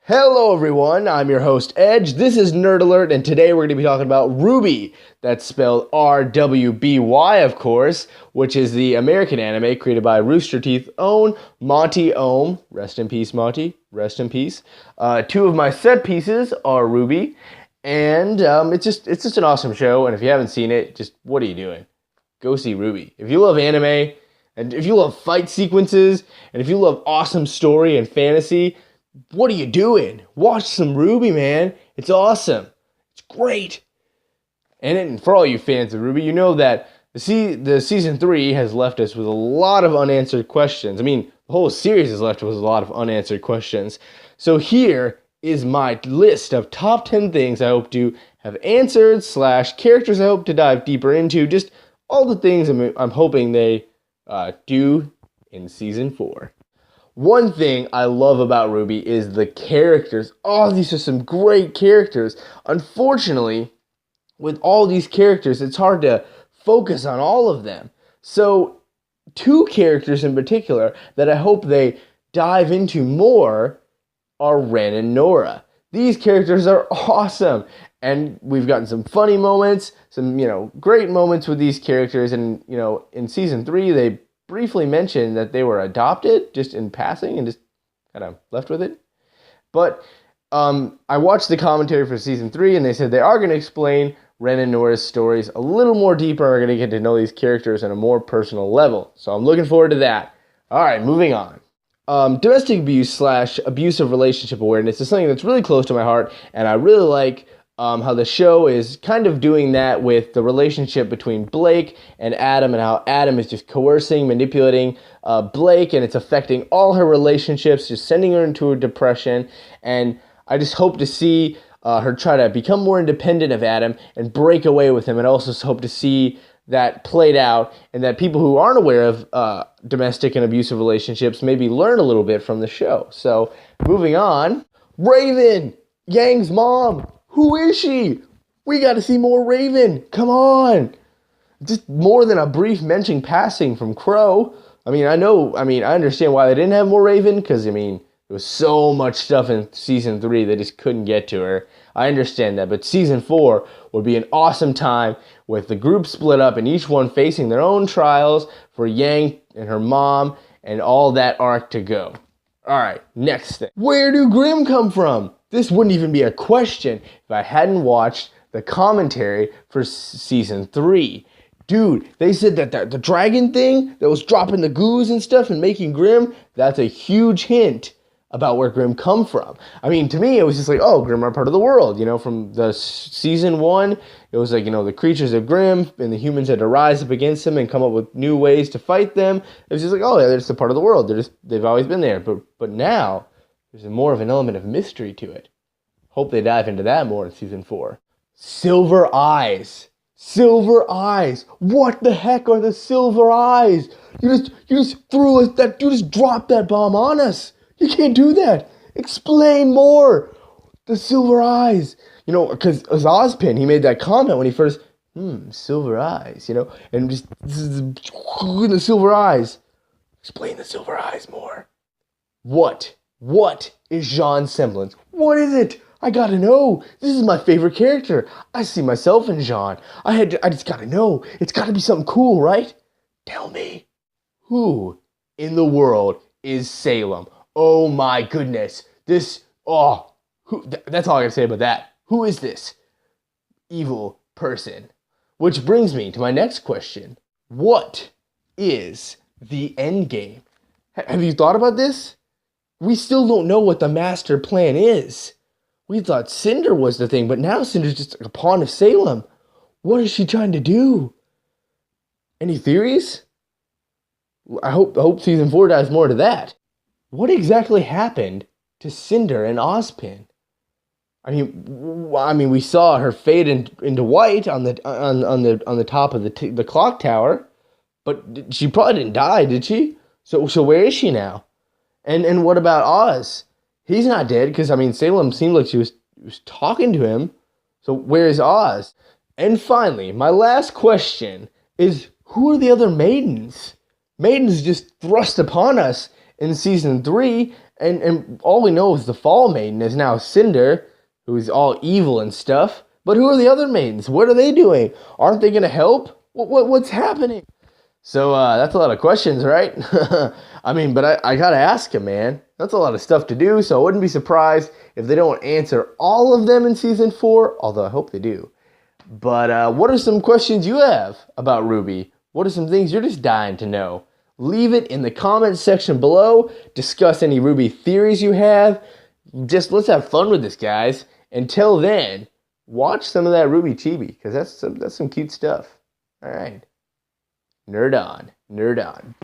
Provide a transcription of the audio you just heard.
Hello everyone, I'm your host Edge. This is Nerd Alert, and today we're going to be talking about RWBY. That's spelled RWBY, of course, which is the American anime created by Rooster Teeth's own Monty Ohm. Rest in peace, Monty. Rest in peace. Two of my set pieces are RWBY, and it's just an awesome show. And if you haven't seen it, just what are you doing? Go see RWBY. If you love anime, and if you love fight sequences, and if you love awesome story and fantasy, what are you doing? Watch some RWBY, man. It's awesome. It's great. And for all you fans of RWBY, you know that the season 3 has left us with a lot of unanswered questions. I mean, the whole series has left us with a lot of unanswered questions. So here is my list of top 10 things I hope to have answered / characters I hope to dive deeper into. Just all the things I'm hoping they do in season 4. One thing I love about RWBY is the characters. Oh, these are some great characters. Unfortunately, with all these characters, it's hard to focus on all of them. So, two characters in particular that I hope they dive into more are Ren and Nora. These characters are awesome. And we've gotten some funny moments, some, great moments with these characters. And, in season 3, they briefly mentioned that they were adopted, just in passing, and just kind of left with it. But I watched the commentary for season 3, and they said they are going to explain Ren and Nora's stories a little more deeper. We're going to get to know these characters on a more personal level. So I'm looking forward to that. All right, moving on. Domestic abuse / abusive relationship awareness is something that's really close to my heart, and I really like how the show is kind of doing that with the relationship between Blake and Adam, and how Adam is just coercing, manipulating Blake, and it's affecting all her relationships, just sending her into a depression. And I just hope to see her try to become more independent of Adam and break away with him, and also hope to see that played out, and that people who aren't aware of domestic and abusive relationships maybe learn a little bit from the show. So, moving on. Raven! Yang's mom! Who is she? We got to see more Raven. Come on. Just more than a brief mention passing from Crow. I understand why they didn't have more Raven, because, there was so much stuff in season 3 they just couldn't get to her. I understand that, but season 4 would be an awesome time with the group split up and each one facing their own trials for Yang and her mom and all that arc to go. All right, next thing. Where do Grimm come from? This wouldn't even be a question if I hadn't watched the commentary for season 3. Dude, they said that the dragon thing that was dropping the goos and stuff and making Grimm, that's a huge hint about where Grimm come from. To me, it was just like, oh, Grimm are part of the world. From the season 1, it was like, the creatures of Grimm and the humans had to rise up against them and come up with new ways to fight them. It was just like, oh, yeah, they're just a part of the world. They've always been there. But now, there's more of an element of mystery to it. Hope they dive into that more in season 4. Silver eyes. Silver eyes. What the heck are the silver eyes? You just threw us that. You just dropped that bomb on us. You can't do that. Explain more. The silver eyes. Because Ozpin, he made that comment when he first, silver eyes, and just the silver eyes. Explain the silver eyes more. What is Jean's semblance? What is it? I gotta know. This is my favorite character. I see myself in Jean. I just gotta know. It's gotta be something cool, right? Tell me. Who in the world is Salem? Oh my goodness. That's all I gotta say about that. Who is this evil person? Which brings me to my next question. What is the end game? Have you thought about this? We still don't know what the master plan is. We thought Cinder was the thing, but now Cinder's just a pawn of Salem. What is she trying to do? Any theories? I hope season 4 dives more to that. What exactly happened to Cinder and Ozpin? We saw her fade into white on the top of the clock tower, but she probably didn't die, did she? So where is she now? And what about Oz? He's not dead, because, Salem seemed like she was talking to him. So where is Oz? And finally, my last question is, who are the other maidens? Maidens just thrust upon us in season 3, and all we know is the Fall Maiden is now Cinder, who's all evil and stuff. But who are the other maidens? What are they doing? Aren't they gonna help? What's happening? So that's a lot of questions, right? I mean, but I gotta ask him, man. That's a lot of stuff to do, so I wouldn't be surprised if they don't answer all of them in season 4, although I hope they do. But what are some questions you have about RWBY? What are some things you're just dying to know? Leave it in the comments section below. Discuss any RWBY theories you have. Just let's have fun with this, guys. Until then, watch some of that RWBY Chibi, because that's some cute stuff. All right. Nerd on. Nerd on.